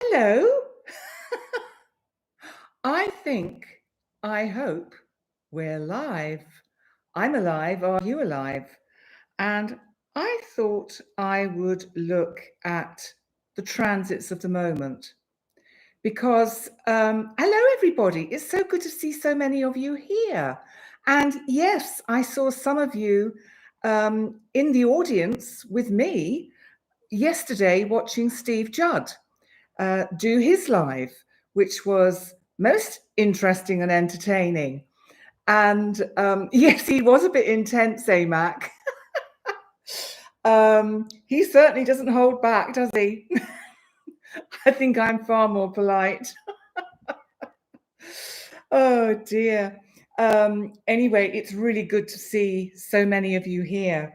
Hello. I hope we're live. I'm alive. Are you alive? And I thought I would look at the transits of the moment because, hello, everybody. It's so good to see so many of you here. And yes, I saw some of you in the audience with me yesterday watching Steve Judd do his live, which was most interesting and entertaining. And yes, he was a bit intense, Mac. He certainly doesn't hold back, does he? I think I'm far more polite. Oh dear. Anyway, it's really good to see so many of you here.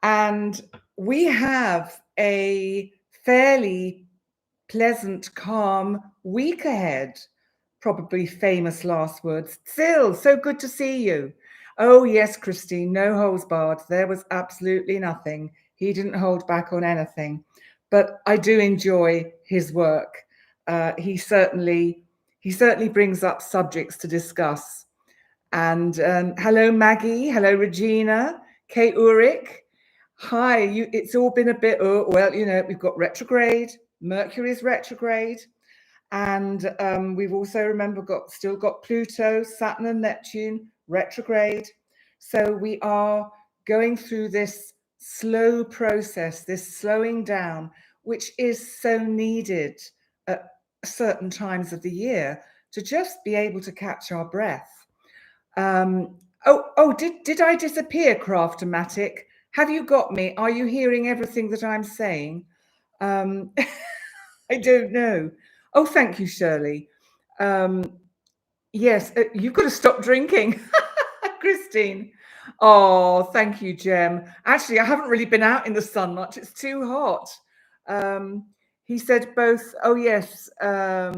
And we have a fairly pleasant, calm week ahead. Probably famous last words. Still, so good to see you. Oh, yes, Christine, no holds barred. There was absolutely nothing. He didn't hold back on anything. But I do enjoy his work. He certainly brings up subjects to discuss. And hello, Maggie. Hello, Regina. Kate Ulrich. Hi, it's all been a bit, well, we've got retrograde. Mercury's retrograde. And we've also, still got Pluto, Saturn and Neptune retrograde. So we are going through this slow process, this slowing down, which is so needed at certain times of the year to just be able to catch our breath. Did I disappear, Craftomatic? Have you got me? Are you hearing everything that I'm saying? I don't know. Oh, thank you, Shirley. Yes, you've got to stop drinking, Christine. Oh, thank you, Jem. Actually, I haven't really been out in the sun much. It's too hot. He said both. Oh, yes. That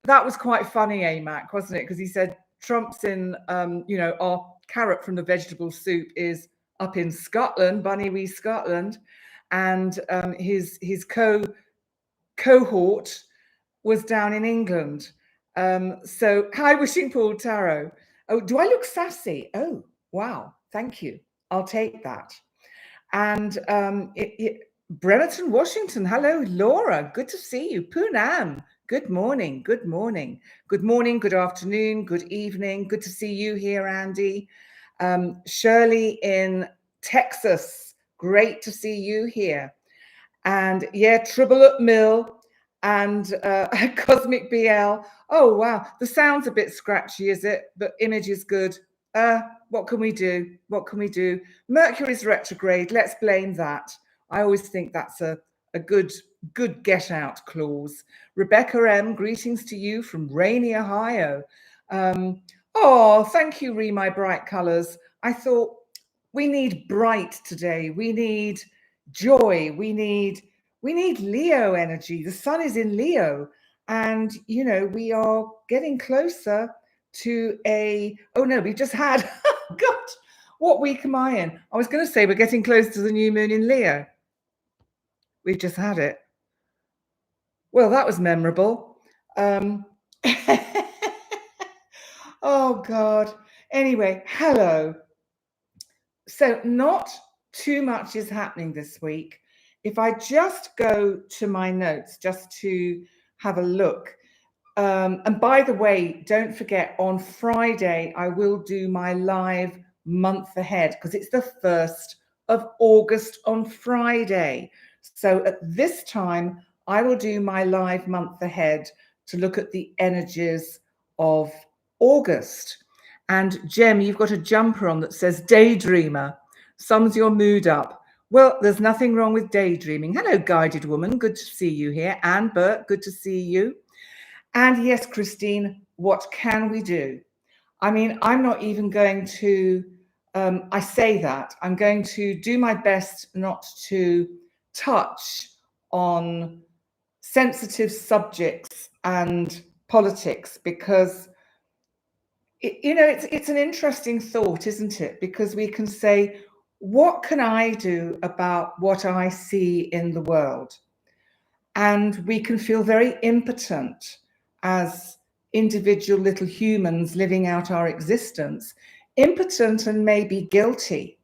was quite funny, Amac, wasn't it? Because he said Trump's in, our carrot from the vegetable soup is up in Scotland, Bunny Wee Scotland, and his cohort was down in England. So hi, Wishing Pool Tarot. Oh, do I look sassy? Oh, wow. Thank you. I'll take that. And Bremerton, Washington. Hello, Laura. Good to see you. Poonam. Good morning. Good morning. Good morning. Good afternoon. Good evening. Good to see you here, Andy. Shirley in Texas. Great to see you here. And yeah, Tribble Mill and Cosmic BL. Oh, wow. The sound's a bit scratchy, is it? But image is good. What can we do? What can we do? Mercury's retrograde. Let's blame that. I always think that's a good get out clause. Rebecca M, greetings to you from rainy Ohio. Thank you, My Bright Colors. I thought we need bright today. We need joy. We need Leo energy. The sun is in Leo, and we are getting closer to we've just had God, what week am I in? I was going to say we're getting close to the new moon in Leo. We've just had it. Well, that was memorable. Oh God. Anyway, hello. So not too much is happening this week. If I just go to my notes just to have a look. And by the way, don't forget, on Friday, I will do my live month ahead because it's the 1st of August on Friday. So at this time, I will do my live month ahead to look at the energies of August. And Jem, you've got a jumper on that says daydreamer, sums your mood up. Well, there's nothing wrong with daydreaming. Hello, guided woman. Good to see you here. Anne Burt, good to see you. And yes, Christine, what can we do? I mean, I'm not even going to, I say that, I'm going to do my best not to touch on sensitive subjects and politics because, it's an interesting thought, isn't it? Because we can say, what can I do about what I see in the world? and we can feel very impotent as individual little humans living out our existence, impotent and maybe guilty,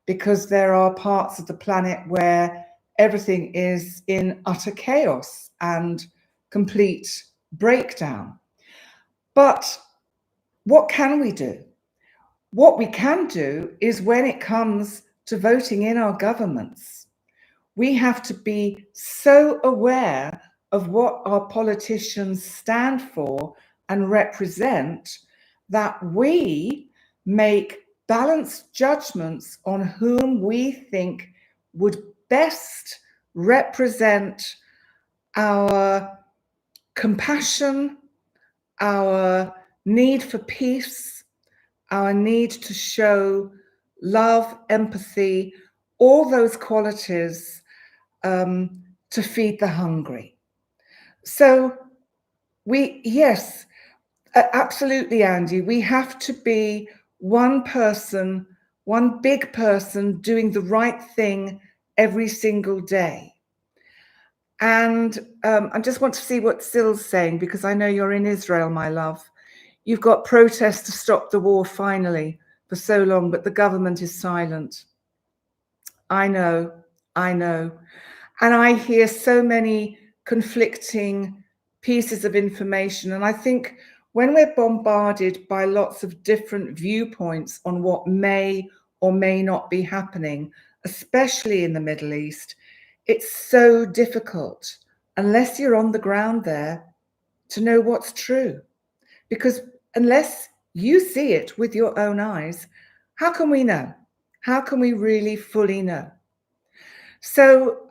because there are parts of the planet where everything is in utter chaos and complete breakdown. But what can we do? What we can do is, when it comes to voting in our governments, we have to be so aware of what our politicians stand for and represent that we make balanced judgments on whom we think would best represent our compassion, our need for peace, our need to show love, empathy, all those qualities to feed the hungry. So yes, absolutely, Andy, we have to be one person, one big person doing the right thing every single day. And I just want to see what Syl's saying, because I know you're in Israel, my love. You've got protests to stop the war finally for so long, but the government is silent. I know. And I hear so many conflicting pieces of information. And I think when we're bombarded by lots of different viewpoints on what may or may not be happening, especially in the Middle East, it's so difficult, unless you're on the ground there, to know what's true. Because unless you see it with your own eyes, how can we know? How can we really fully know? So,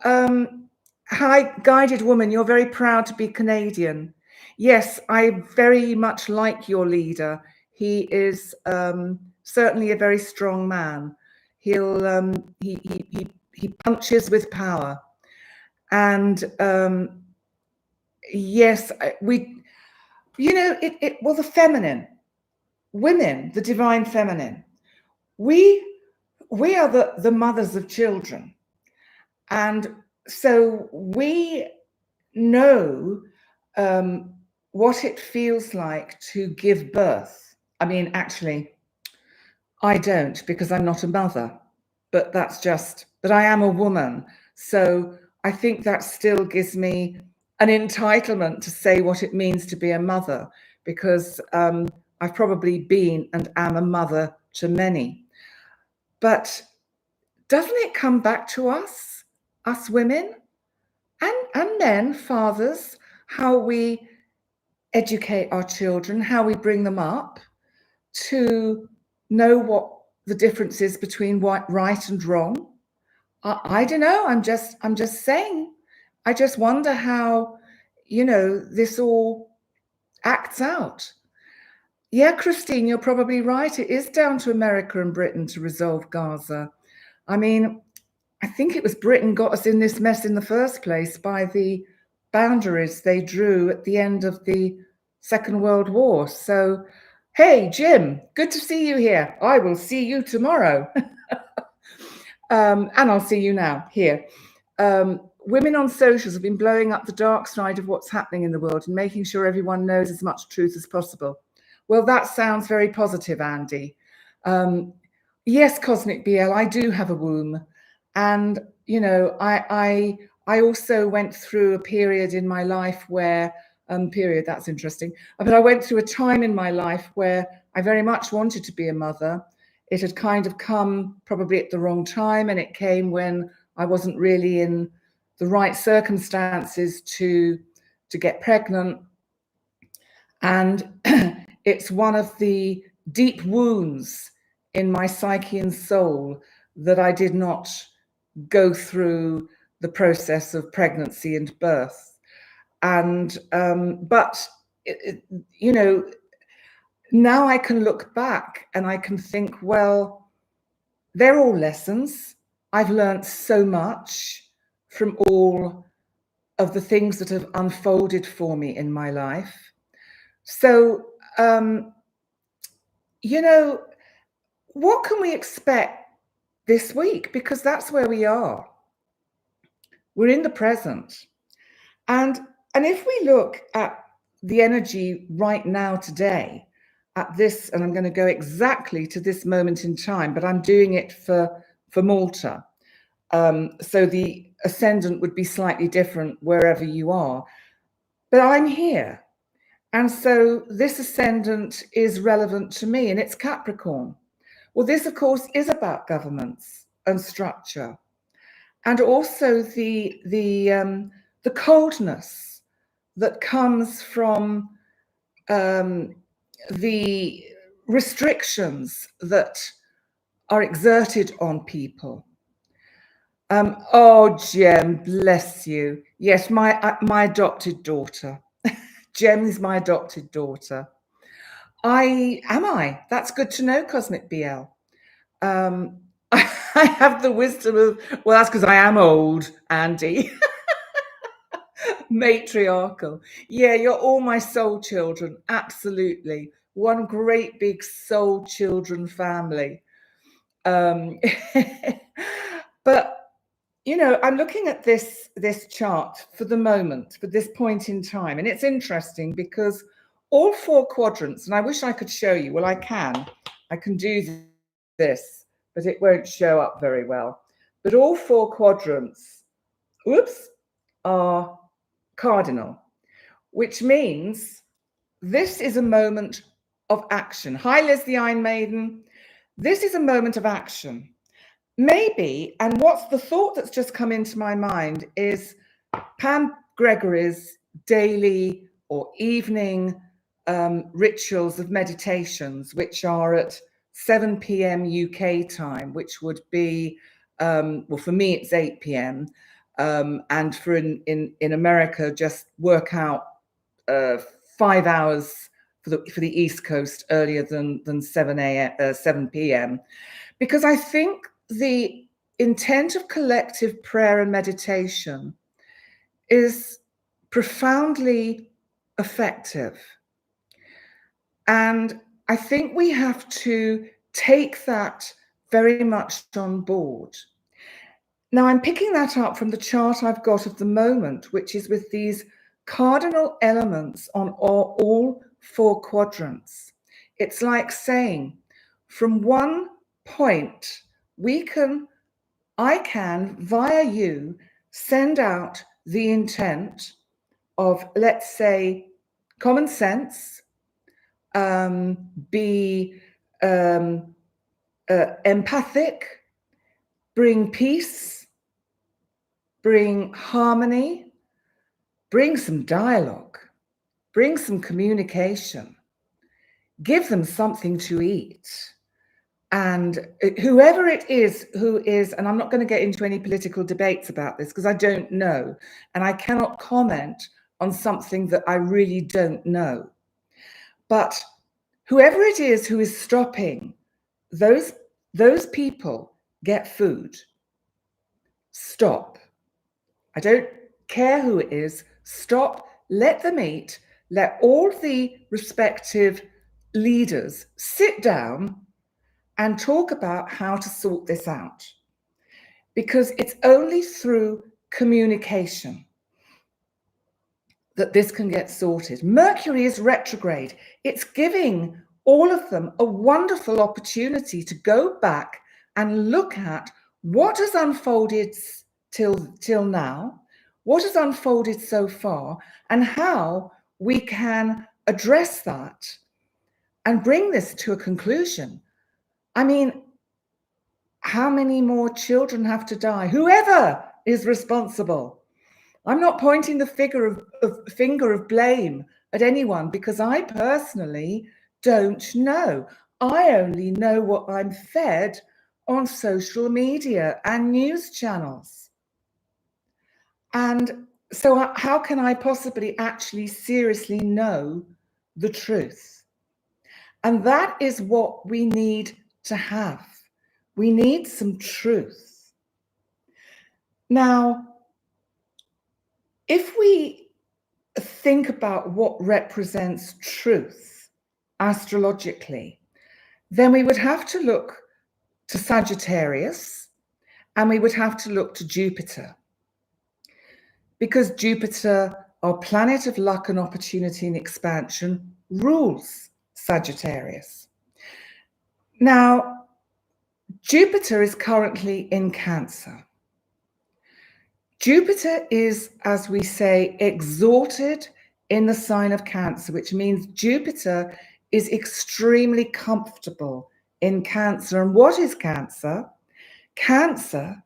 hi, guided woman, you're very proud to be Canadian. Yes, I very much like your leader. He is certainly a very strong man. He'll he punches with power, and yes, well, the feminine, women, the divine feminine, we are the mothers of children. And so we know what it feels like to give birth. I mean, actually, I don't, because I'm not a mother, but I am a woman. So I think that still gives me an entitlement to say what it means to be a mother, because I've probably been and am a mother to many. But doesn't it come back to us women and men, fathers, how we educate our children, how we bring them up to know what the difference is between right and wrong? I don't know. I'm just saying. I just wonder how, this all acts out. Yeah, Christine, you're probably right. It is down to America and Britain to resolve Gaza. I mean, I think it was Britain got us in this mess in the first place by the boundaries they drew at the end of the Second World War. So, hey, Jim, good to see you here. I will see you tomorrow. And I'll see you now here. Women on socials have been blowing up the dark side of what's happening in the world and making sure everyone knows as much truth as possible. Well, that sounds very positive, Andy. Yes, Cosmic BL, I do have a womb. And, I also went through a period in my life where, that's interesting. But I went through a time in my life where I very much wanted to be a mother. It had kind of come probably at the wrong time, and it came when I wasn't really in the right circumstances to get pregnant. And it's one of the deep wounds in my psyche and soul that I did not go through the process of pregnancy and birth. And but now I can look back and I can think, well, they're all lessons. I've learned so much from all of the things that have unfolded for me in my life. So what can we expect this week? Because that's where we are. We're in the present. And if we look at the energy right now today, at this, and I'm going to go exactly to this moment in time, but I'm doing it for Malta. So the ascendant would be slightly different wherever you are. But I'm here. And so this ascendant is relevant to me, and it's Capricorn. Well, this, of course, is about governments and structure, and also the coldness that comes from the restrictions that are exerted on people. Oh, Jem, bless you. Yes, my adopted daughter. Jem is my adopted daughter. That's good to know, Cosmic BL. I have the wisdom of, well, that's because I am old, Andy. Matriarchal. Yeah, you're all my soul children. Absolutely. One great big soul children family. But I'm looking at this chart for the moment, for this point in time, and it's interesting because all 4 quadrants, and I wish I could show you. Well, I can do this, but it won't show up very well. But all 4 quadrants, are cardinal, which means this is a moment of action. Hi, Liz the Iron Maiden. This is a moment of action. Maybe, and what's the thought that's just come into my mind is Pam Gregory's daily or evening rituals of meditations, which are at 7 p.m. UK time, which would be, well, for me, it's 8 p.m. And for in America, just work out 5 hours for the East Coast earlier than 7 p.m. Because I think the intent of collective prayer and meditation is profoundly effective. And I think we have to take that very much on board. Now, I'm picking that up from the chart I've got of the moment, which is with these cardinal elements on all 4 quadrants. It's like saying, from one point, I can, via you, send out the intent of, let's say, common sense, be empathic, bring peace, bring harmony, bring some dialogue, bring some communication, give them something to eat. And whoever it is who is, and I'm not going to get into any political debates about this because I don't know, and I cannot comment on something that I really don't know. But whoever it is who is stopping those people get food, stop. I don't care who it is. Stop, let them eat, let all the respective leaders sit down and talk about how to sort this out. Because it's only through communication that this can get sorted. Mercury is retrograde. It's giving all of them a wonderful opportunity to go back and look at what has unfolded till now, what has unfolded so far, and how we can address that and bring this to a conclusion. I mean, how many more children have to die? Whoever is responsible. I'm not pointing the finger of blame at anyone because I personally don't know. I only know what I'm fed on social media and news channels. And so how can I possibly actually seriously know the truth? And that is what we need to have. We need some truth. Now, if we think about what represents truth astrologically, then we would have to look to Sagittarius and we would have to look to Jupiter. because Jupiter, our planet of luck and opportunity and expansion, rules Sagittarius. Now, Jupiter is currently in Cancer. Jupiter is, as we say, exalted in the sign of Cancer, which means Jupiter is extremely comfortable in Cancer. And what is Cancer? Cancer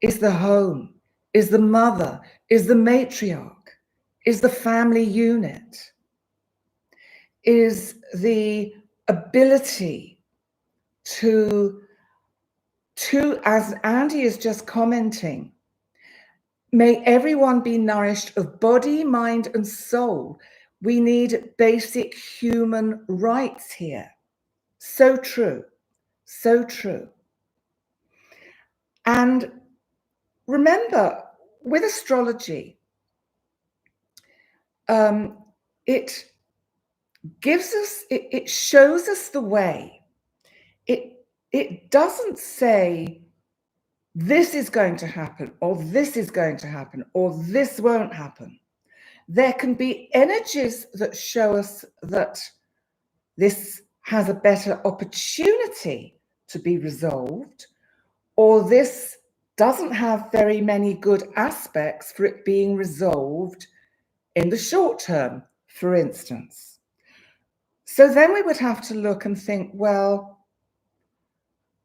is the home, is the mother, is the matriarch, is the family unit, is the ability to, as Andy is just commenting, may everyone be nourished of body, mind, and soul. We need basic human rights here. So true. So true. And remember, with astrology, it gives us, it shows us the way. It doesn't say this is going to happen, or this is going to happen, or this won't happen. There can be energies that show us that this has a better opportunity to be resolved, or this doesn't have very many good aspects for it being resolved in the short term, for instance. So then we would have to look and think, well,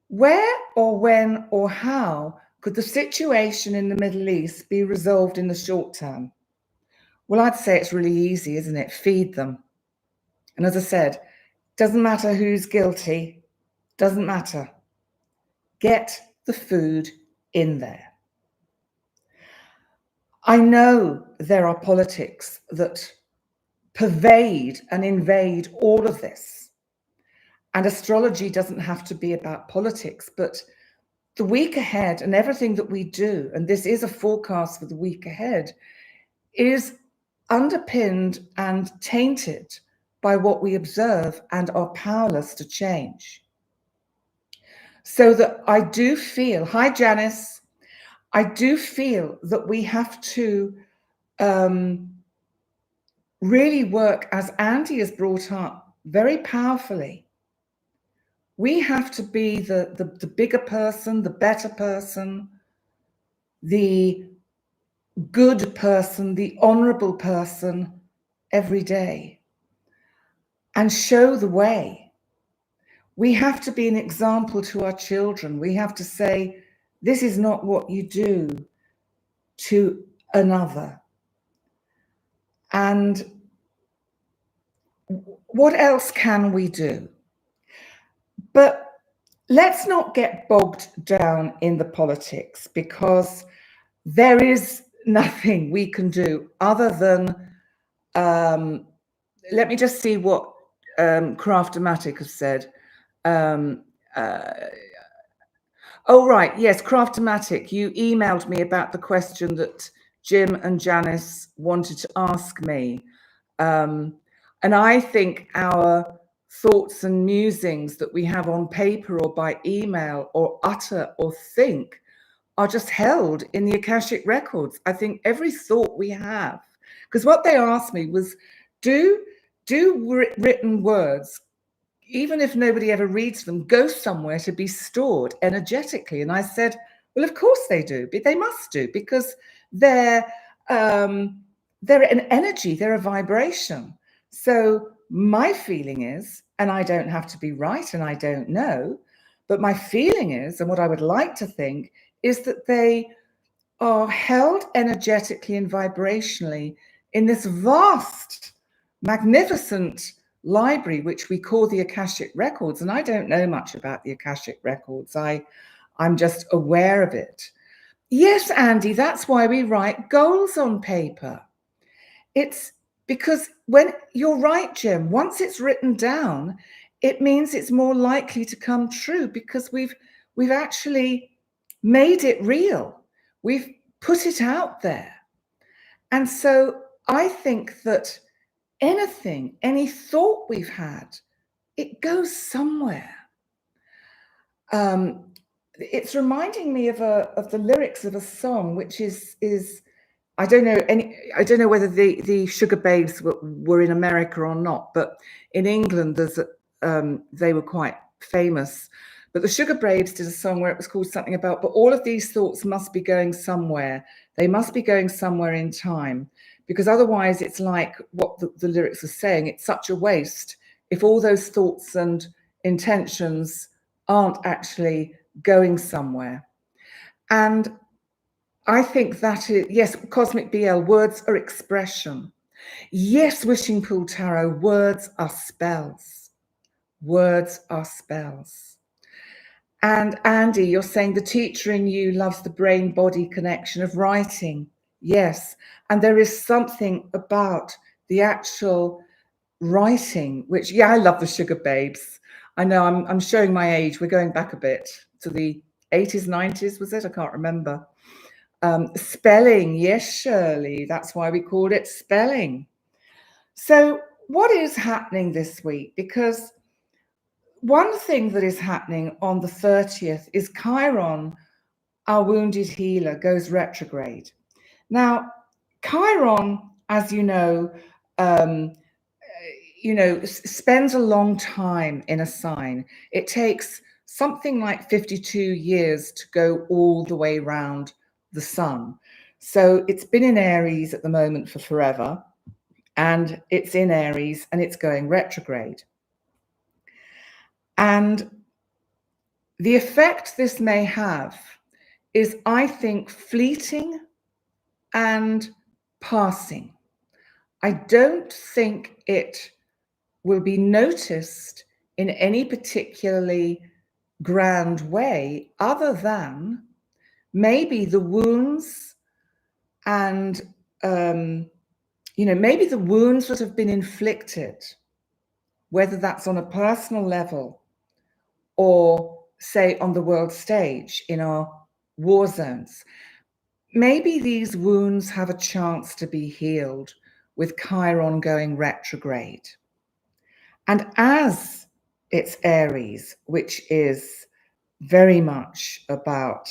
where or when or how could the situation in the Middle East be resolved in the short term? Well, I'd say it's really easy, isn't it? Feed them. And as I said, doesn't matter who's guilty, doesn't matter. Get the food in there. I know there are politics that pervade and invade all of this. And astrology doesn't have to be about politics, but the week ahead and everything that we do, and this is a forecast for the week ahead, is underpinned and tainted by what we observe and are powerless to change. So that I do feel, hi Janice, I do feel that we have to really work, as Andy has brought up very powerfully. We have to be the bigger person, the better person, the good person, the honorable person every day, and show the way. We have to be an example to our children. We have to say, this is not what you do to another. And what else can we do? But let's not get bogged down in the politics, because there is nothing we can do other than, let me just see what Craftomatic has said. Oh, right. Yes, Craftomatic, you emailed me about the question that Jim and Janice wanted to ask me. And I think our thoughts and musings that we have on paper or by email or utter or think are just held in the Akashic records. I think every thought we have, because what they asked me was, do written words, even if nobody ever reads them, go somewhere to be stored energetically? And I said, well, of course they do, but they must do, because they're an energy, they're a vibration. So my feeling is, and I don't have to be right and I don't know, but my feeling is, and what I would like to think, is that they are held energetically and vibrationally in this vast, magnificent library, which we call the Akashic Records. And I don't know much about the Akashic Records. I'm just aware of it. Yes, Andy, that's why we write goals on paper. It's because when you're right, Jim, once it's written down, it means it's more likely to come true, because we've actually made it real. We've put it out there. And so I think that anything, any thought we've had, it goes somewhere. It's reminding me of the lyrics of a song, which is I don't know whether the Sugar Babes were in America or not, but in England they were quite famous. But the Sugar Babes did a song where it was called something about, but all of these thoughts must be going somewhere. They must be going somewhere in time, because otherwise it's like what the lyrics are saying. It's such a waste if all those thoughts and intentions aren't actually going somewhere. And I think that is, yes, Cosmic BL, words are expression. Yes, Wishing Pool Tarot, words are spells. Words are spells. And Andy, you're saying the teacher in you loves the brain-body connection of writing. Yes, and there is something about the actual writing, which, yeah, I love the Sugar Babes. I know I'm showing my age. We're going back a bit to the 80s, 90s, was it? I can't remember. Spelling, yes, Shirley, that's why we called it spelling. So what is happening this week? Because one thing that is happening on the 30th is Chiron, our wounded healer, goes retrograde. Now, Chiron, as you know, spends a long time in a sign. It takes something like 52 years to go all the way around the sun. So it's been in Aries at the moment for forever, and it's in Aries and it's going retrograde. And the effect this may have is, I think, fleeting and passing. I don't think it will be noticed in any particularly grand way, other than maybe the wounds and maybe the wounds that have been inflicted, whether that's on a personal level or say on the world stage in our war zones. Maybe these wounds have a chance to be healed with Chiron going retrograde. And as it's Aries, which is very much about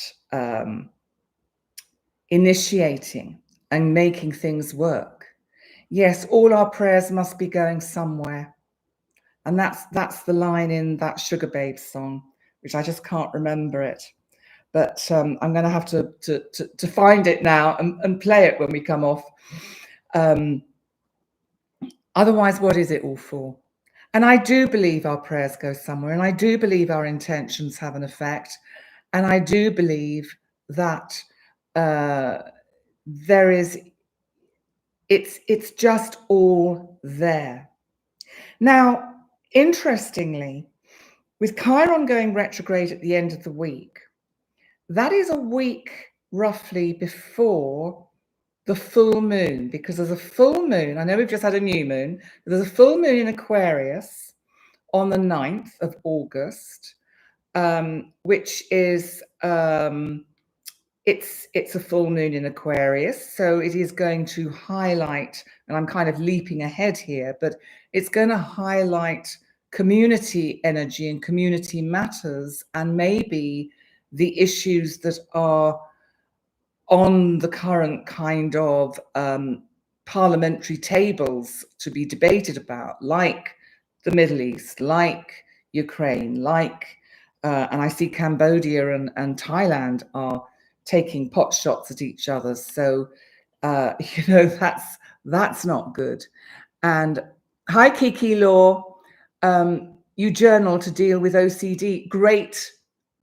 initiating and making things work. Yes, all our prayers must be going somewhere. And that's the line in that Sugar Babes song, which I just can't remember it. But I'm going to have to find it now and play it when we come off. Otherwise, what is it all for? And I do believe our prayers go somewhere, and I do believe our intentions have an effect, and I do believe that it's just all there. Now, interestingly, with Chiron going retrograde at the end of the week, that is a week roughly before the full moon, because there's a full moon. I know we've just had a new moon, but there's a full moon in Aquarius on the 9th of August, which is it's a full moon in Aquarius, so it is going to highlight, and I'm kind of leaping ahead here, but it's going to highlight community energy and community matters, and maybe the issues that are on the current kind of parliamentary tables to be debated about, like the Middle East, like Ukraine, like, and I see Cambodia and Thailand are taking pot shots at each other. So, that's not good. And hi, Kiki Law. You journal to deal with OCD. Great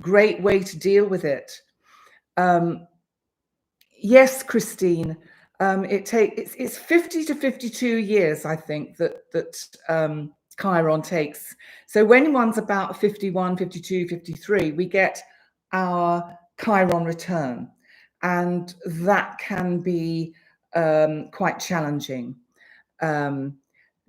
way to deal with it. Yes, Christine. It's 50 to 52 years, I think, that Chiron takes. So when one's about 51, 52, 53, we get our Chiron return, and that can be quite challenging.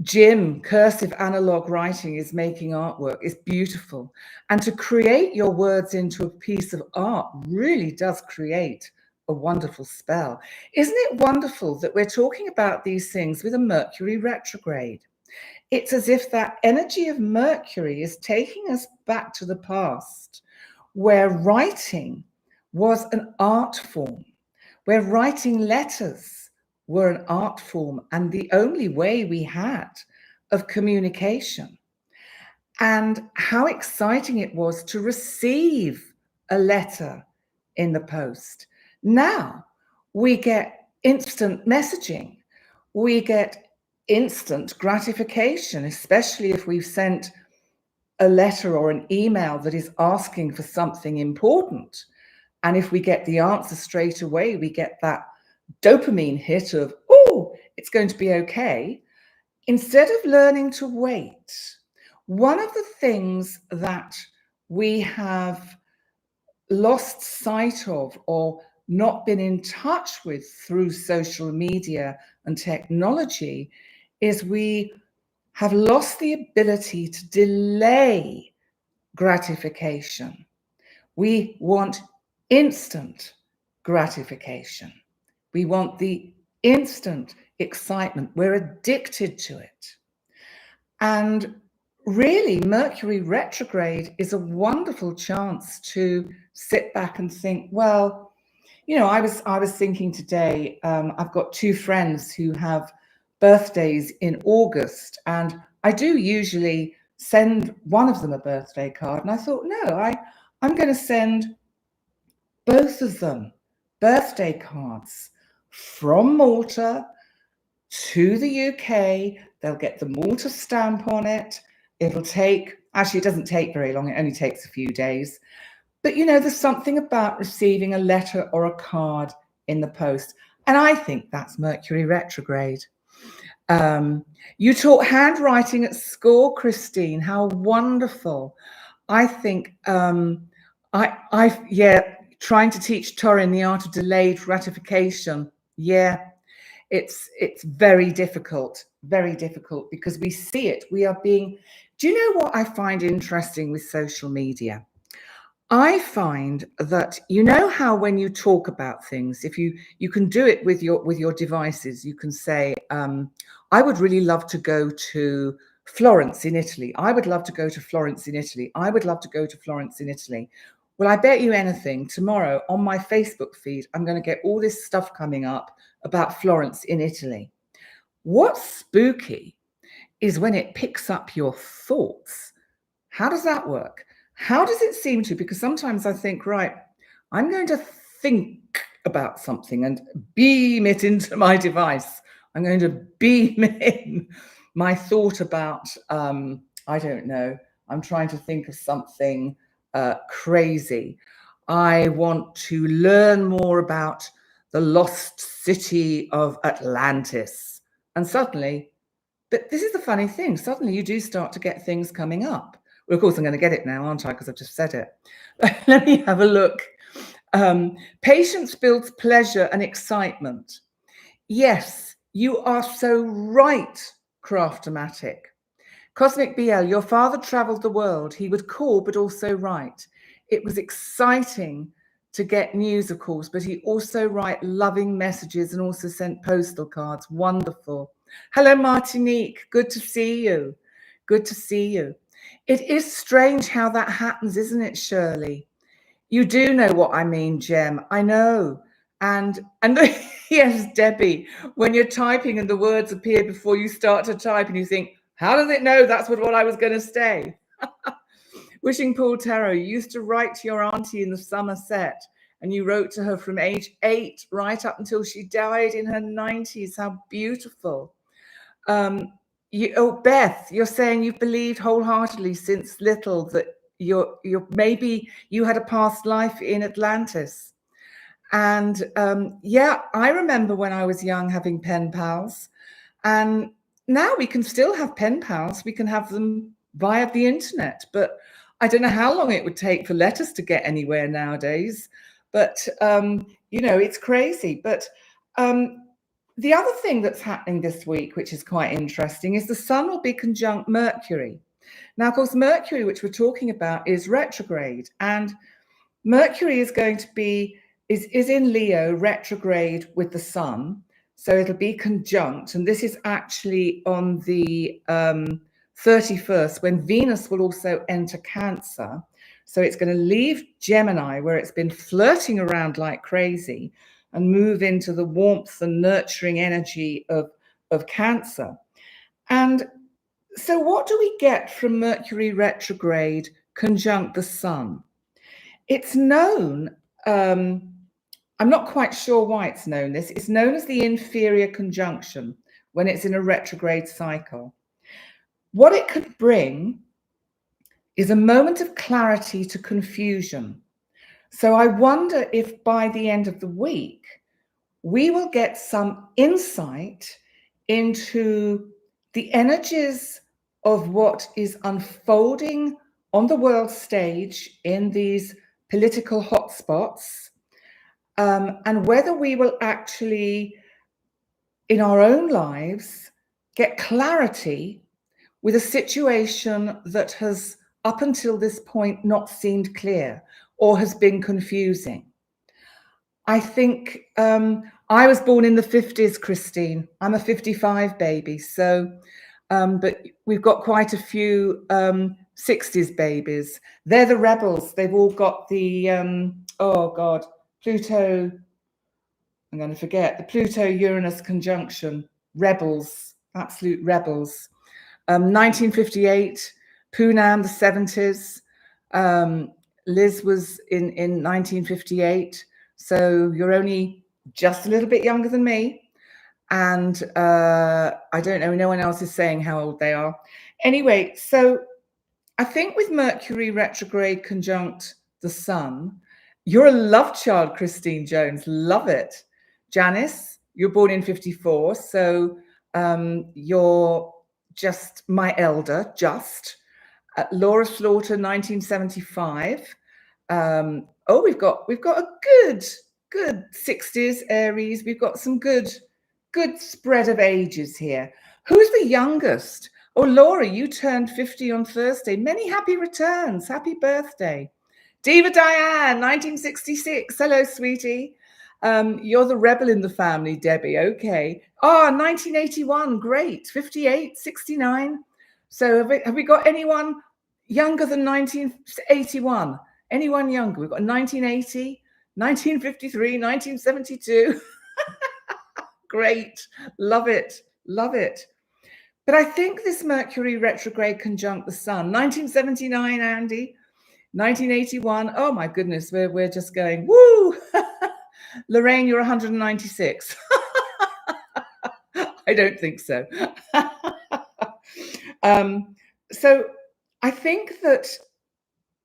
Jim, cursive analog writing is making artwork. It's beautiful. And to create your words into a piece of art really does create a wonderful spell. Isn't it wonderful that we're talking about these things with a Mercury retrograde? It's as if that energy of Mercury is taking us back to the past, where writing was an art form, where writing letters were an art form and the only way we had of communication. And how exciting it was to receive a letter in the post. Now we get instant messaging. We get instant gratification, especially if we've sent a letter or an email that is asking for something important. And if we get the answer straight away, we get that dopamine hit of, oh, it's going to be okay. Instead of learning to wait, one of the things that we have lost sight of or not been in touch with through social media and technology is we have lost the ability to delay gratification. We want instant gratification. We want the instant excitement. We're addicted to it. And really, Mercury retrograde is a wonderful chance to sit back and think, well, you know, I was thinking today, I've got two friends who have birthdays in August, and I do usually send one of them a birthday card. And I thought, no, I'm going to send both of them birthday cards from Malta to the UK. They'll get the Malta stamp on it. It'll take, actually, it doesn't take very long. It only takes a few days. But, you know, there's something about receiving a letter or a card in the post. And I think that's Mercury retrograde. You taught handwriting at school, Christine. How wonderful. I think, trying to teach Torin the art of delayed gratification. Yeah, it's very difficult because we see it. We are being, do you know what I find interesting with social media? I find that, you know how when you talk about things, if you can do it with your devices, you can say, I would really love to go to Florence in Italy. I would love to go to Florence in Italy. I would love to go to Florence in Italy. Well, I bet you anything, tomorrow on my Facebook feed, I'm going to get all this stuff coming up about Florence in Italy. What's spooky is when it picks up your thoughts. How does that work? How does it seem to? Because sometimes I think, right, I'm going to think about something and beam it into my device. I'm going to beam in my thought about, I don't know, I'm trying to think of something crazy. I want to learn more about the lost city of Atlantis. And suddenly, but this is the funny thing, suddenly you do start to get things coming up. Well, of course, I'm going to get it now, aren't I? Because I've just said it. Let me have a look. Patience builds pleasure and excitement. Yes, you are so right, Craftomatic. Cosmic BL, your father traveled the world. He would call, but also write. It was exciting to get news, of course, but he also wrote loving messages and also sent postal cards. Wonderful. Hello, Martinique. Good to see you. Good to see you. It is strange how that happens, isn't it, Shirley? You do know what I mean, Jem. I know. And yes, Debbie, when you're typing and the words appear before you start to type and you think, how does it know that's what I was going to say? Wishing Paul Tarot, you used to write to your auntie in the Somerset and you wrote to her from age 8 right up until she died in her 90s. How beautiful. Beth, you're saying you've believed wholeheartedly since little that you're maybe you had a past life in Atlantis. And yeah, I remember when I was young having pen pals, and now we can still have pen pals. We can have them via the internet, but I don't know how long it would take for letters to get anywhere nowadays. But you know, it's crazy. But the other thing that's happening this week, which is quite interesting, is the Sun will be conjunct Mercury. Now, of course, Mercury, which we're talking about, is retrograde, and Mercury is going to be is in Leo retrograde with the Sun, so it'll be conjunct, and this is actually on the 31st, when Venus will also enter Cancer. So it's going to leave Gemini, where it's been flirting around like crazy, and move into the warmth and nurturing energy of Cancer. And so what do we get from Mercury retrograde conjunct the Sun? It's known, I'm not quite sure why it's known this, it's known as the inferior conjunction when it's in a retrograde cycle. What it could bring is a moment of clarity to confusion. So I wonder if by the end of the week, we will get some insight into the energies of what is unfolding on the world stage in these political hotspots, and whether we will actually, in our own lives, get clarity with a situation that has, up until this point, not seemed clear or has been confusing. I think I was born in the 50s, Christine. I'm a 55 baby, so, but we've got quite a few 60s babies. They're the rebels. They've all got the, oh God, Pluto, I'm going to forget, the Pluto-Uranus conjunction, rebels, absolute rebels. 1958, Poonam, the 70s. Liz was in 1958. So you're only just a little bit younger than me. And I don't know, no one else is saying how old they are. Anyway, so I think with Mercury retrograde conjunct the Sun, you're a love child, Christine Jones. Love it. Janice, you're born in 54. So you're just my elder, just. Laura Slaughter, 1975. Oh, we've got a good 60s Aries. We've got some good spread of ages here. Who's the youngest? Oh, Laura, you turned 50 on Thursday. Many happy returns. Happy birthday. Diva Diane, 1966. Hello, sweetie. You're the rebel in the family, Debbie. Okay. Oh, 1981. Great. 58, 69. So have we got anyone younger than 1981? Anyone younger? We've got 1980, 1953, 1972. Great. Love it. Love it. But I think this Mercury retrograde conjunct the Sun, 1979, Andy, 1981. Oh my goodness, we're just going, woo! Lorraine, you're 196. I don't think so. So I think that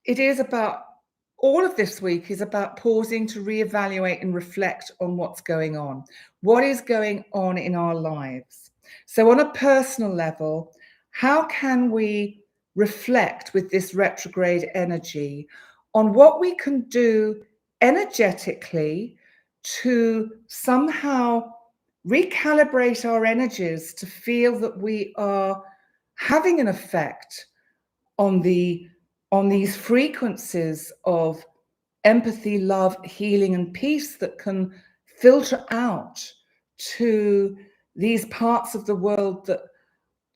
it is about, all of this week is about pausing to reevaluate and reflect on what's going on. What is going on in our lives? So on a personal level, how can we reflect with this retrograde energy on what we can do energetically to somehow recalibrate our energies to feel that we are having an effect on these frequencies of empathy, love, healing, and peace that can filter out to these parts of the world that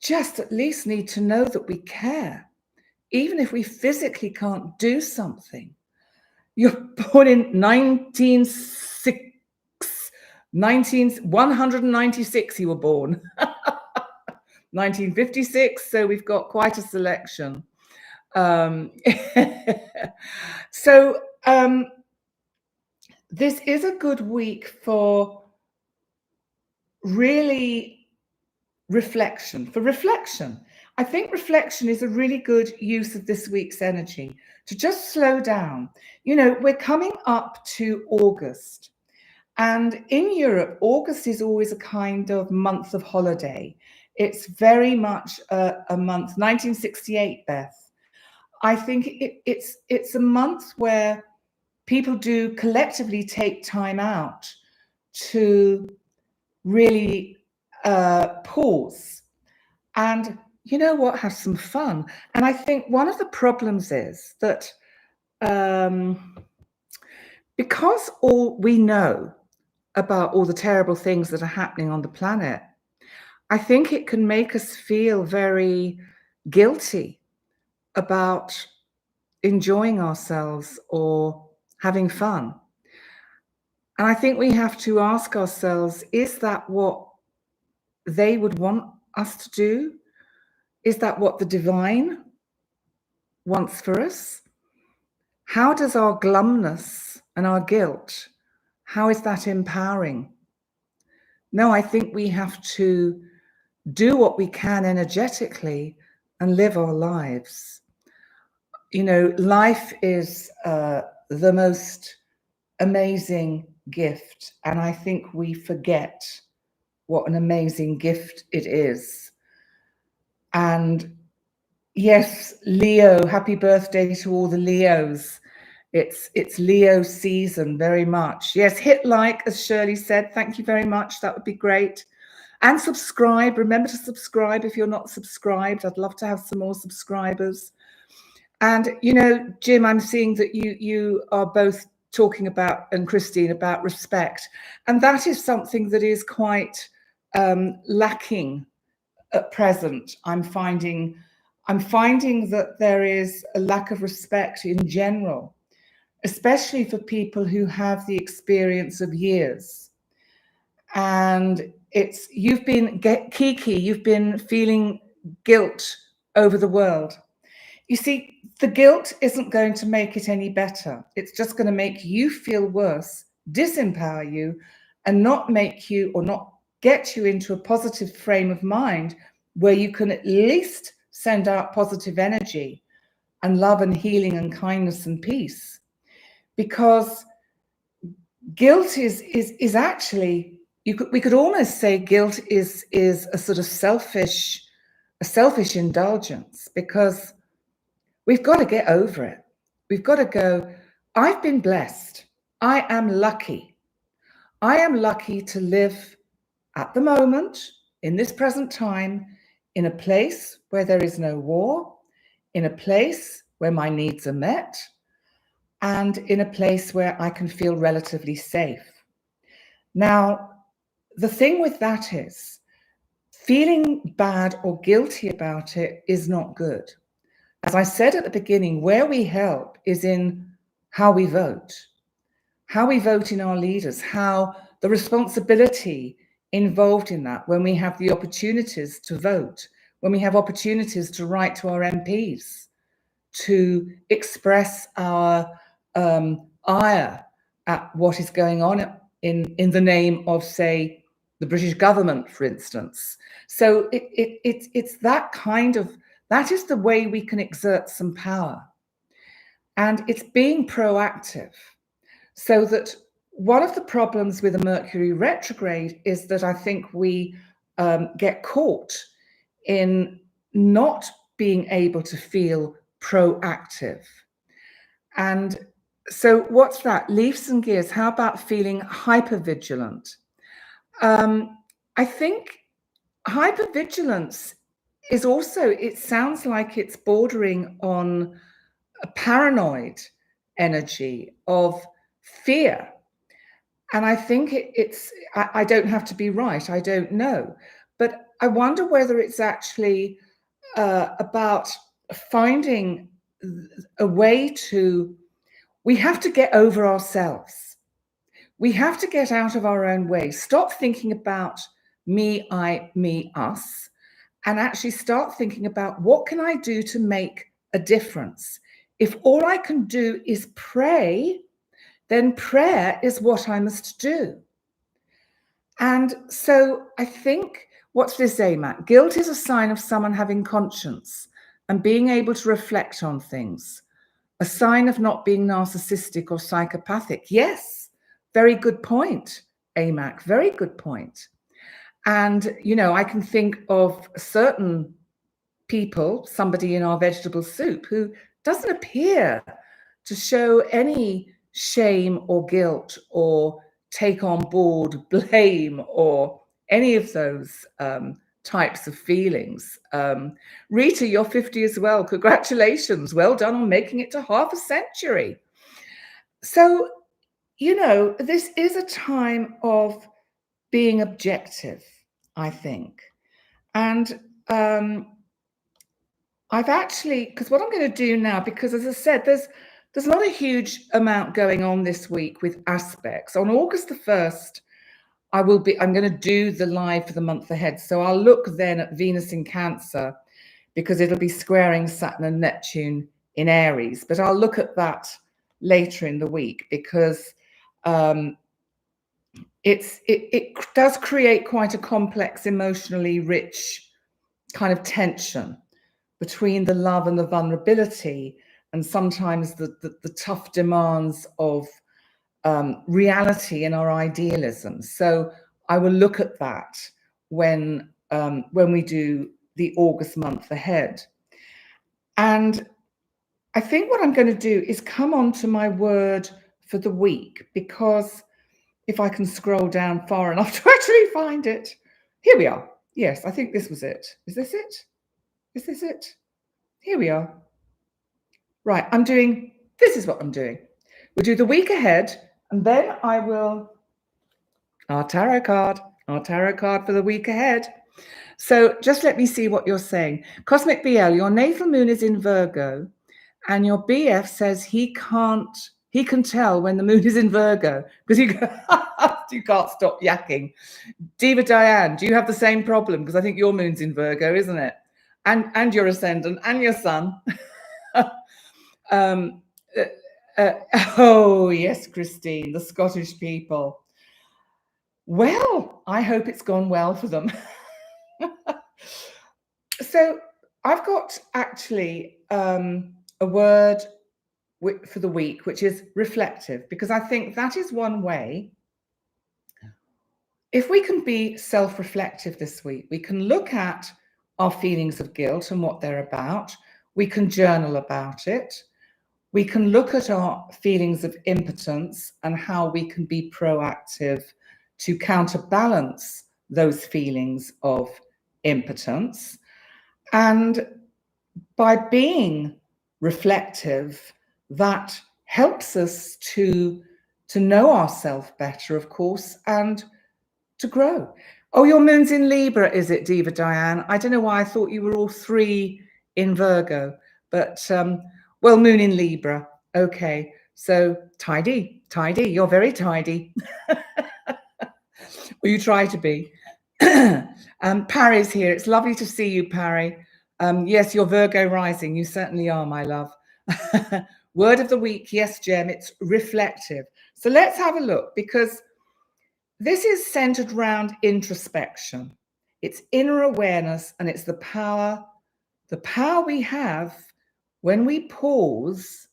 just at least need to know that we care, even if we physically can't do something. You're born in 196, you were born. 1956, so we've got quite a selection. So this is a good week for really reflection. I think reflection is a really good use of this week's energy to just slow down. You know, we're coming up to August, and in Europe, August is always a kind of month of holiday. It's very much a month. 1968, Beth. I think it's a month where people do collectively take time out to really pause and, you know what, have some fun. And I think one of the problems is that because all we know about all the terrible things that are happening on the planet, I think it can make us feel very guilty about enjoying ourselves or having fun. And I think we have to ask ourselves, is that what they would want us to do? Is that what the divine wants for us? How does our glumness and our guilt, how is that empowering? No, I think we have to do what we can energetically and live our lives. You know, life is the most amazing gift, and I think we forget what an amazing gift it is. And yes, Leo, happy birthday to all the Leos. It's Leo season very much. Yes, hit like, as Shirley said. Thank you very much. That would be great. And subscribe. Remember to subscribe if you're not subscribed. I'd love to have some more subscribers. And, you know, Jim, I'm seeing that you are both talking about, and Christine, about respect. And that is something that is quite lacking at present. I'm finding that there is a lack of respect in general, especially for people who have the experience of years. And you've been feeling guilt over the world. You see, the guilt isn't going to make it any better. It's just going to make you feel worse, disempower you, and not get you into a positive frame of mind where you can at least send out positive energy and love and healing and kindness and peace. Because guilt is actually, we could almost say guilt is a sort of selfish indulgence, because we've got to get over it. We've got to go, I've been blessed. I am lucky. I am lucky to live at the moment, in this present time, in a place where there is no war, in a place where my needs are met, and in a place where I can feel relatively safe. Now, the thing with that is, feeling bad or guilty about it is not good. As I said at the beginning, where we help is in how we vote in our leaders, how the responsibility involved in that, when we have the opportunities to vote, when we have opportunities to write to our MPs, to express our ire at what is going on in the name of, say, the British government, for instance. So it's that kind of, that is the way we can exert some power. And it's being proactive. So that one of the problems with a Mercury retrograde is that I think we get caught in not being able to feel proactive. And so what's that? Leaves and gears. How about feeling hypervigilant? I think hypervigilance is also, it sounds like it's bordering on a paranoid energy of fear. And I think I don't have to be right, I don't know. But I wonder whether it's actually about finding a way to, we have to get over ourselves. We have to get out of our own way, stop thinking about me, I, me, us, and actually start thinking about what can I do to make a difference. If all I can do is pray, then prayer is what I must do. And so I think, what's this aim at? Guilt is a sign of someone having conscience and being able to reflect on things. A sign of not being narcissistic or psychopathic. Yes, very good point, AMAC, very good point. And, you know, I can think of certain people, somebody in our vegetable soup, who doesn't appear to show any shame or guilt or take on board blame or any of those types of feelings. Rita, you're 50 as well. Congratulations. Well done on making it to half a century. So, you know, this is a time of being objective, I think. And I've actually, because what I'm going to do now, because as I said, there's not a huge amount going on this week with aspects. On August the 1st, I'm going to do the live for the month ahead. So I'll look then at Venus in Cancer, because it'll be squaring Saturn and Neptune in Aries. But I'll look at that later in the week, because it does create quite a complex, emotionally rich kind of tension between the love and the vulnerability, and sometimes the tough demands of reality and our idealism. So I will look at that when we do the August month ahead. And I think what I'm going to do is come on to my word for the week, because if I can scroll down far enough to actually find it. Here we are. Yes, I think this was it. Is this it? Is this it? Here we are. Right, this is what I'm doing. We'll do the week ahead, and then I will, our tarot card for the week ahead. So just let me see what you're saying. Cosmic BL, your natal moon is in Virgo, and your BF says he can tell when the moon is in Virgo, because you can't stop yakking. Diva Diane, do you have the same problem? Because I think your moon's in Virgo, isn't it? And your ascendant and your sun. Oh yes, Christine, the Scottish people. Well, I hope it's gone well for them. So I've got actually a word for the week, which is reflective, because I think that is one way. If we can be self-reflective this week, we can look at our feelings of guilt and what they're about. We can journal about it. We can look at our feelings of impotence and how we can be proactive to counterbalance those feelings of impotence. And by being reflective, that helps us to know ourselves better, of course, and to grow. Oh, your moon's in Libra, is it, Diva Diane? I don't know why I thought you were all three in Virgo, but well, moon in Libra. Okay, so tidy. You're very tidy. Or you try to be. Parry's here. It's lovely to see you, Parry. Yes, you're Virgo rising. You certainly are, my love. Word of the week. Yes, Jem, it's reflective. So let's have a look, because this is centered around introspection. It's inner awareness, and it's the power we have when we pause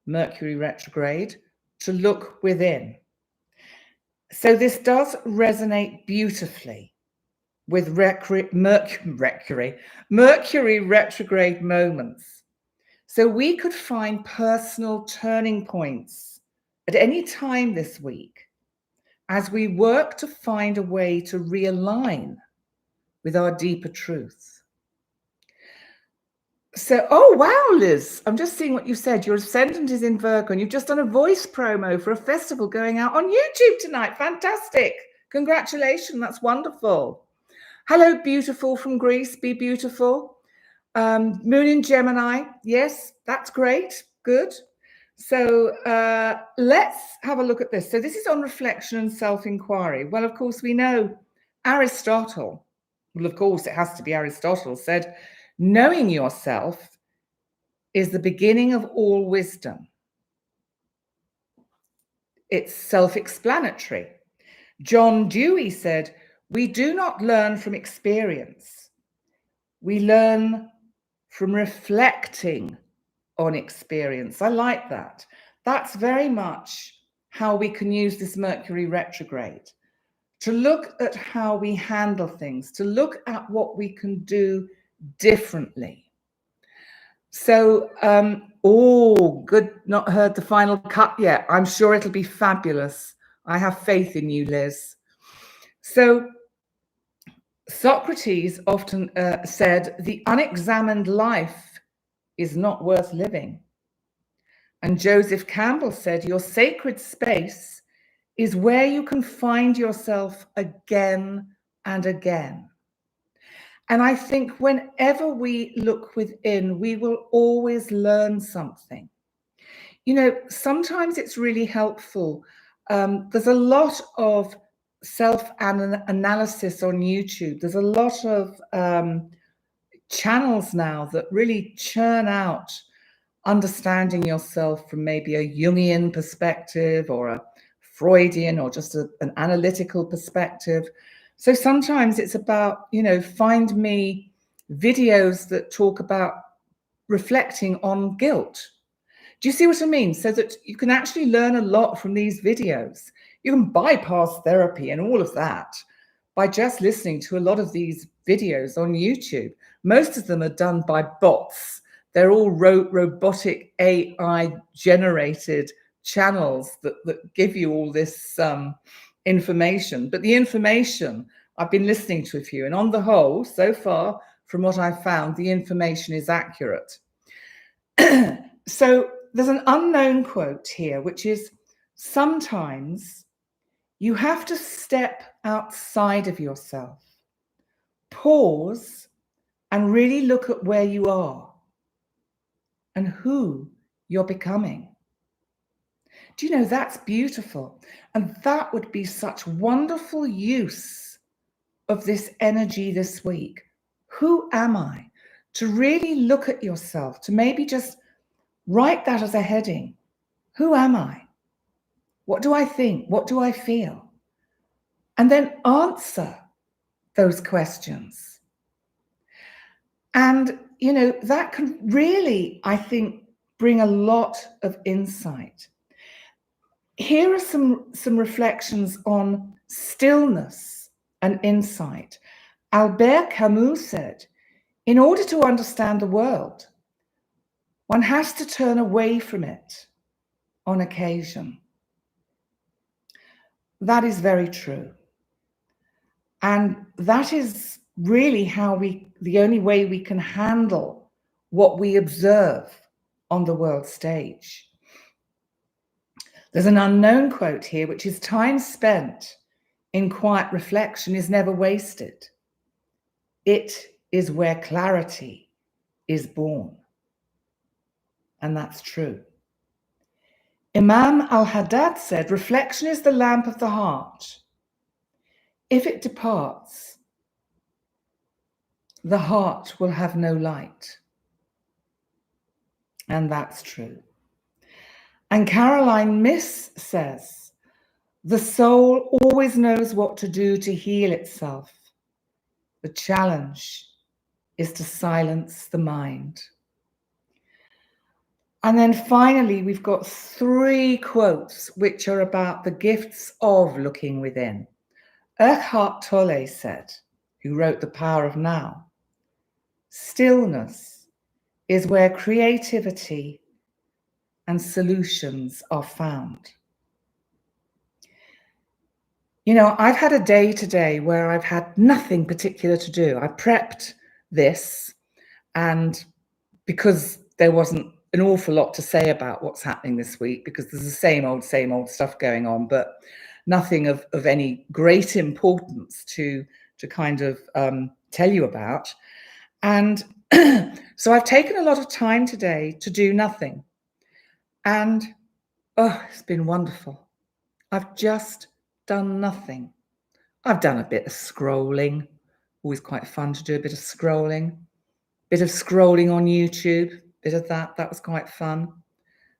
Mercury retrograde to look within. So this does resonate beautifully with Mercury retrograde moments. So we could find personal turning points at any time this week as we work to find a way to realign with our deeper truth. So, oh, wow, Liz, I'm just seeing what you said. Your ascendant is in Virgo, and you've just done a voice promo for a festival going out on YouTube tonight. Fantastic. Congratulations. That's wonderful. Hello, beautiful from Greece. Be beautiful. Moon in Gemini. Yes, that's great. Good. So let's have a look at this. So this is on reflection and self-inquiry. Well, of course, we know Aristotle. Well, of course, it has to be Aristotle said, knowing yourself is the beginning of all wisdom. It's self-explanatory. John Dewey said, we do not learn from experience. We learn from reflecting on experience. I like that. That's very much how we can use this Mercury retrograde, to look at how we handle things, to look at what we can do differently. So, oh, good, not heard the final cut yet. I'm sure it'll be fabulous. I have faith in you, Liz. So, Socrates often said, the unexamined life is not worth living. And Joseph Campbell said, your sacred space is where you can find yourself again and again. And I think whenever we look within, we will always learn something. sometimes it's really helpful. There's a lot of self-analysis on YouTube. There's a lot of channels now that really churn out understanding yourself from maybe a Jungian perspective or a Freudian or just an analytical perspective. So sometimes it's about, find me videos that talk about reflecting on guilt. Do you see what I mean? So that you can actually learn a lot from these videos. You can bypass therapy and all of that by just listening to a lot of these videos on YouTube. Most of them are done by bots. They're all robotic AI generated channels that give you all this information. But the information, I've been listening to a few, and on the whole, so far, from what I've found, the information is accurate. So there's an unknown quote here, which is, sometimes you have to step outside of yourself, pause, and really look at where you are and who you're becoming. Do you know, that's beautiful? And that would be such wonderful use of this energy this week. Who am I? To really look at yourself, to maybe just write that as a heading. Who am I? What do I think? What do I feel? And then answer those questions. And, that can really, I think, bring a lot of insight. Here are some reflections on stillness and insight. Albert Camus said, in order to understand the world, one has to turn away from it on occasion. That is very true. And that is really the only way we can handle what we observe on the world stage. There's an unknown quote here, which is, time spent in quiet reflection is never wasted. It is where clarity is born. And that's true. Imam al-Haddad said, reflection is the lamp of the heart. If it departs, the heart will have no light. And that's true. And Caroline Miss says, the soul always knows what to do to heal itself. The challenge is to silence the mind. And then finally, we've got 3 quotes which are about the gifts of looking within. Eckhart Tolle said, who wrote The Power of Now, stillness is where creativity and solutions are found. I've had a day today where I've had nothing particular to do. I prepped this, and because there wasn't an awful lot to say about what's happening this week, because there's the same old stuff going on, but nothing of any great importance to kind of tell you about. And so I've taken a lot of time today to do nothing. And it's been wonderful. I've just done nothing. I've done a bit of scrolling. Always quite fun to do a bit of scrolling. Bit of scrolling on YouTube. Bit of that. That was quite fun.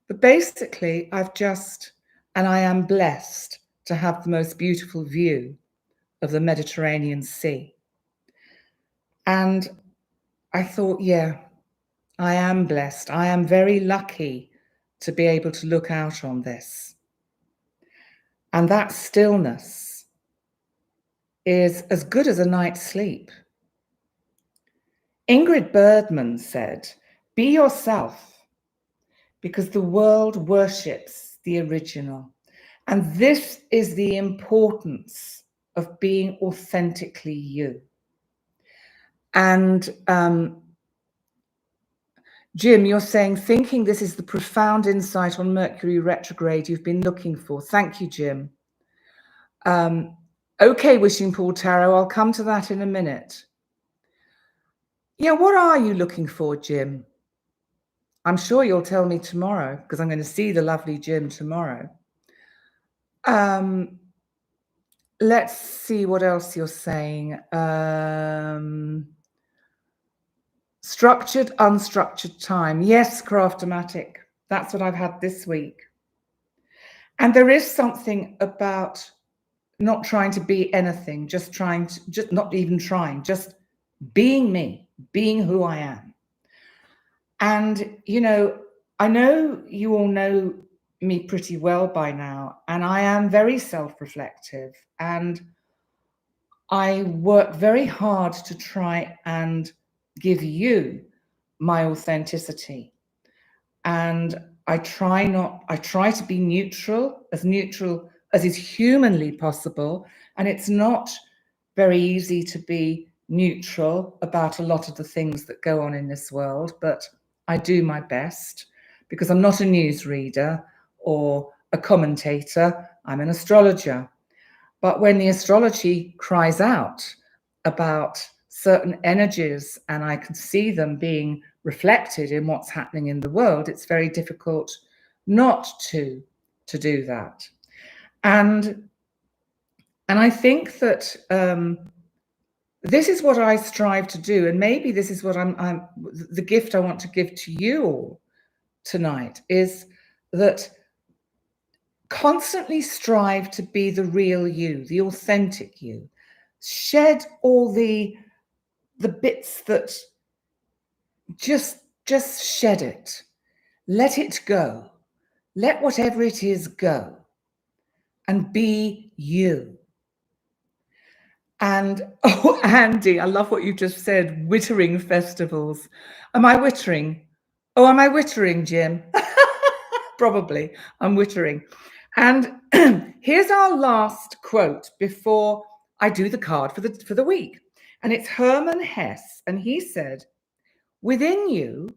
But basically, I am blessed to have the most beautiful view of the Mediterranean Sea. And I thought, yeah, I am blessed. I am very lucky to be able to look out on this. And that stillness is as good as a night's sleep. Ingrid Bergman said, be yourself, because the world worships the original. And this is the importance of being authentically you. And Jim, you're saying, thinking this is the profound insight on Mercury retrograde you've been looking for. Thank you, Jim. Okay, Wishing Pool Tarot, I'll come to that in a minute. Yeah, what are you looking for, Jim? I'm sure you'll tell me tomorrow, because I'm going to see the lovely Jim tomorrow. Let's see what else you're saying. Structured, unstructured time. Yes, Craftomatic. That's what I've had this week. And there is something about not trying to be anything, just not even trying, just being me, being who I am. And, you know, I know you all know me pretty well by now, and I am very self-reflective, and I work very hard to try and give you my authenticity. And I try to be neutral as is humanly possible. And it's not very easy to be neutral about a lot of the things that go on in this world, but I do my best, because I'm not a newsreader or a commentator. I'm an astrologer. But when the astrology cries out about certain energies and I can see them being reflected in what's happening in the world, it's very difficult not to do that. And I think that this is what I strive to do, and maybe this is what the gift I want to give to you all tonight, is that constantly strive to be the real you, the authentic you. Shed all the bits that just shed it. Let it go. Let whatever it is go. And be you. And, oh, Andy, I love what you just said, wittering festivals. Am I wittering? Oh, am I wittering, Jim? Probably, I'm wittering. And here's our last quote before I do the card for the week. And it's Hermann Hesse, and he said, "Within you,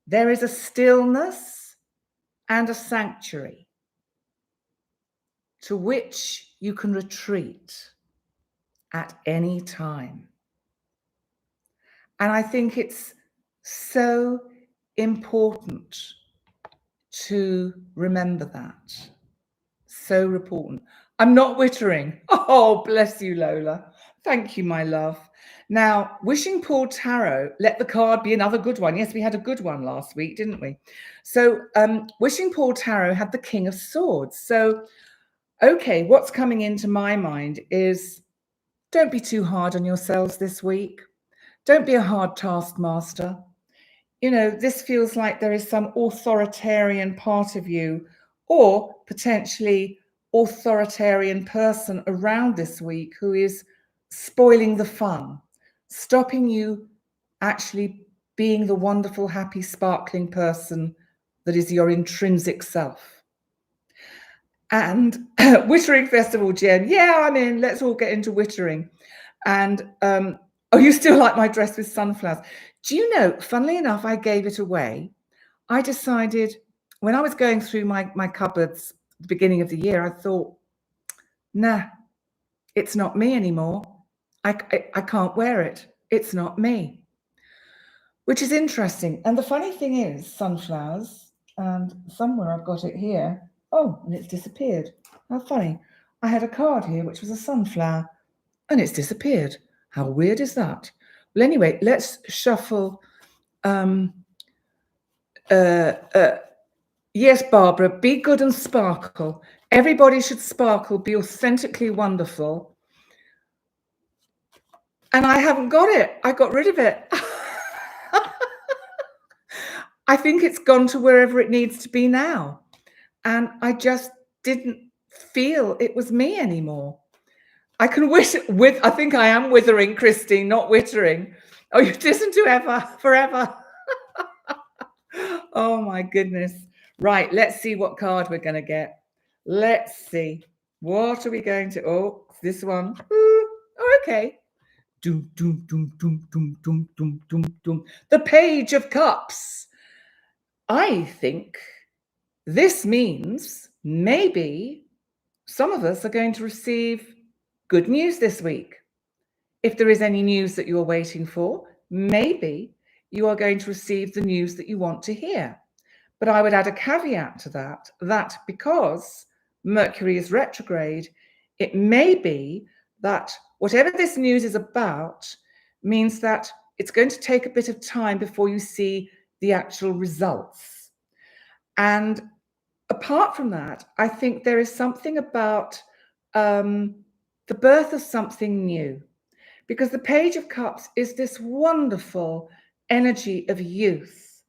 there is a stillness and a sanctuary to which you can retreat at any time." And I think it's so important to remember that. So important. I'm not wittering. Oh, bless you, Lola. Thank you, my love. Now, Wishing Pool Tarot, let the card be another good one. Yes, we had a good one last week, didn't we? So Wishing Pool Tarot had the King of Swords. So, okay, what's coming into my mind is, don't be too hard on yourselves this week. Don't be a hard taskmaster. You know, this feels like there is some authoritarian part of you, or potentially authoritarian person around this week who is spoiling the fun, stopping you actually being the wonderful, happy, sparkling person that is your intrinsic self. And Wittering Festival, Jen. Yeah, I'm in. Let's all get into wittering. And oh, you still like my dress with sunflowers? Do you know, funnily enough, I gave it away. I decided when I was going through my cupboards at the beginning of the year, I thought, nah, it's not me anymore. I can't wear it. It's not me. Which is interesting. And the funny thing is, sunflowers, and somewhere I've got it here. Oh, and it's disappeared. How funny. I had a card here, which was a sunflower, and it's disappeared. How weird is that? Well, anyway, let's shuffle. Yes, Barbara, be good and sparkle. Everybody should sparkle, be authentically wonderful. And I haven't got it. I got rid of it. I think it's gone to wherever it needs to be now. And I just didn't feel it was me anymore. I can I think I am withering, Christine, not wittering. Oh, you listen to forever. Oh my goodness. Right, let's see what card we're going to get. Let's see. What are we going to... Oh, this one. Ooh, oh, okay. Doom, doom, doom, doom, doom, doom, doom, doom, doom. The Page of Cups. I think this means maybe some of us are going to receive good news this week. If there is any news that you're waiting for, maybe you are going to receive the news that you want to hear. But I would add a caveat to that because Mercury is retrograde, it may be that whatever this news is about means that it's going to take a bit of time before you see the actual results. And apart from that, I think there is something about the birth of something new, because the Page of Cups is this wonderful energy of youth.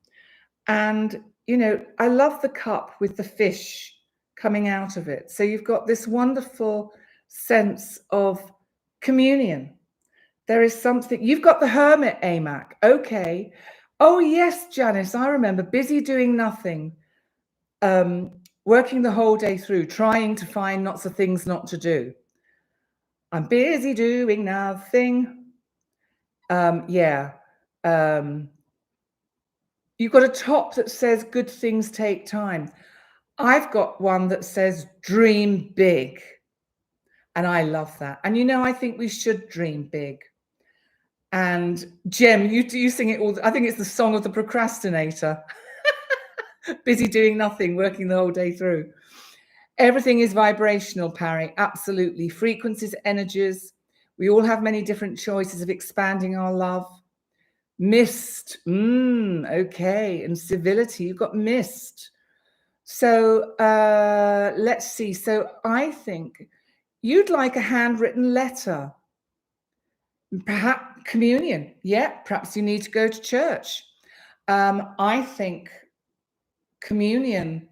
And, you know, I love the cup with the fish coming out of it. So you've got this wonderful sense of communion. There is something, you've got the Hermit, AMAC. Okay. Oh, yes, Janice, I remember, busy doing nothing, working the whole day through, trying to find lots of things not to do. I'm busy doing nothing. Yeah. You've got a top that says good things take time. I've got one that says dream big. And I love that. And, you know, I think we should dream big. And Jem, you sing it all. I think it's the song of the procrastinator. Busy doing nothing, working the whole day through. Everything is vibrational, Parry. Absolutely. Frequencies, energies. We all have many different choices of expanding our love. Mist. Okay. And civility. You've got mist. So let's see. So I think you'd like a handwritten letter. Perhaps communion. Yeah, perhaps you need to go to church. I think communion.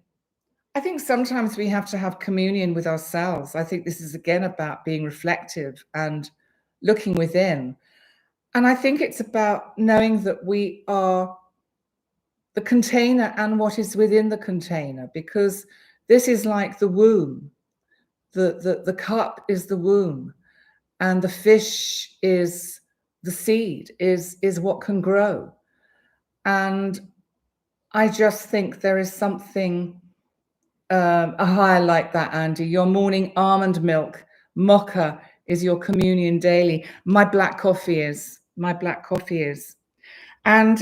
I think sometimes we have to have communion with ourselves. I think this is again about being reflective and looking within. And I think it's about knowing that we are the container and what is within the container, because this is like the womb. The cup is the womb, and the fish is the seed, is what can grow. And I just think there is something, I like that, Andy. Your morning almond milk mocha is your communion daily. My black coffee is. And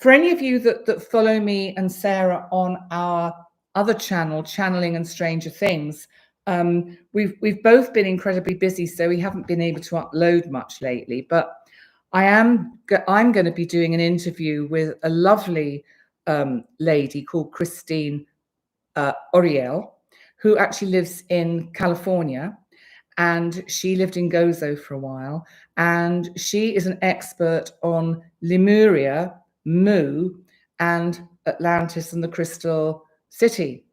for any of you that follow me and Sarah on our other channel, Channeling and Stranger Things, we've both been incredibly busy, so we haven't been able to upload much lately. But I'm going to be doing an interview with a lovely lady called Christine Oriel, who actually lives in California. And she lived in Gozo for a while. And she is an expert on Lemuria, Mu, and Atlantis and the Crystal City.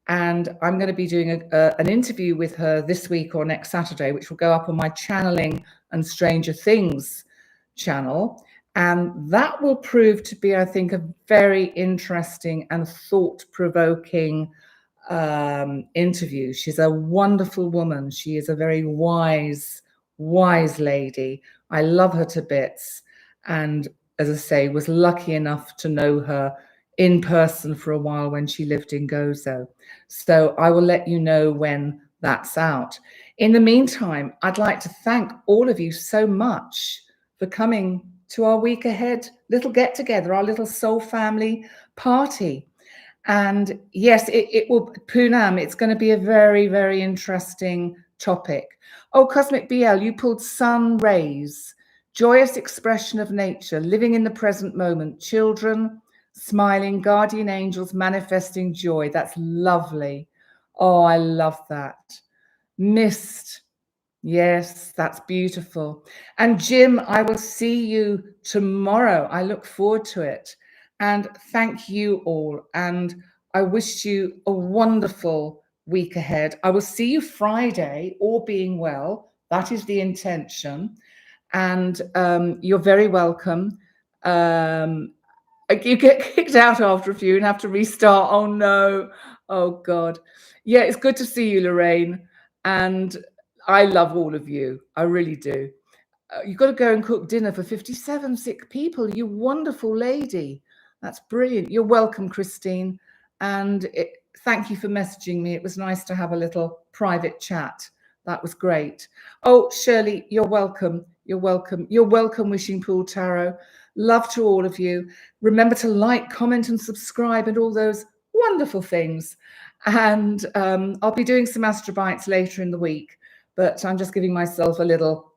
And I'm going to be doing an interview with her this week or next Saturday, which will go up on my Channeling and Stranger Things channel. And that will prove to be, I think, a very interesting and thought-provoking interview. She's a wonderful woman. She is a very wise lady. I love her to bits. And as I say, was lucky enough to know her in person for a while when she lived in Gozo. So I will let you know when that's out. In the meantime, I'd like to thank all of you so much for coming to our week ahead little get together, our little soul family party. And yes, it will, Poonam, it's going to be a very, very interesting topic. Oh, Cosmic BL, you pulled sun rays, joyous expression of nature, living in the present moment, children, smiling, guardian angels, manifesting joy. That's lovely. Oh, I love that. Mist. Yes, that's beautiful. And Jim, I will see you tomorrow. I look forward to it. And thank you all. And I wish you a wonderful week ahead. I will see you Friday, all being well. That is the intention. And you're very welcome. You get kicked out after a few and have to restart. Oh, no. Oh, God. Yeah, it's good to see you, Lorraine. And I love all of you. I really do. You've got to go and cook dinner for 57 sick people. You wonderful lady. That's brilliant. You're welcome, Christine. And thank you for messaging me. It was nice to have a little private chat That was great. Oh, Shirley, you're welcome. You're welcome. You're welcome, Wishing Pool Tarot. Love to all of you. Remember to like, comment, and subscribe, and all those wonderful things. And I'll be doing some Astro Bites later in the week, but I'm just giving myself a little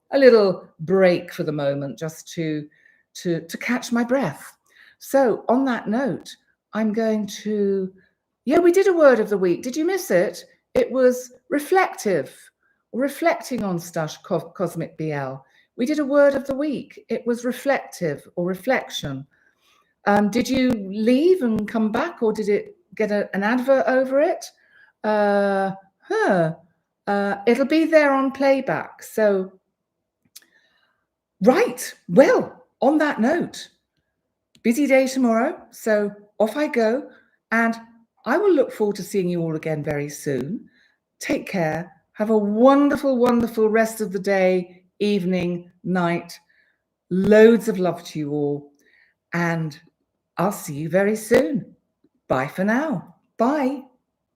break for the moment, just to catch my breath. So on that note, I'm going to, yeah, we did a word of the week. Did you miss it? It was reflective, reflecting on stuff, Cosmic BL. We did a word of the week. It was reflective or reflection. Did you leave and come back, or did it get an advert over it? It'll be there on playback. So, right. Well, on that note, busy day tomorrow. So off I go, and I will look forward to seeing you all again very soon. Take care. Have a wonderful, wonderful rest of the day, evening, night. Loads of love to you all. And I'll see you very soon. Bye for now. Bye.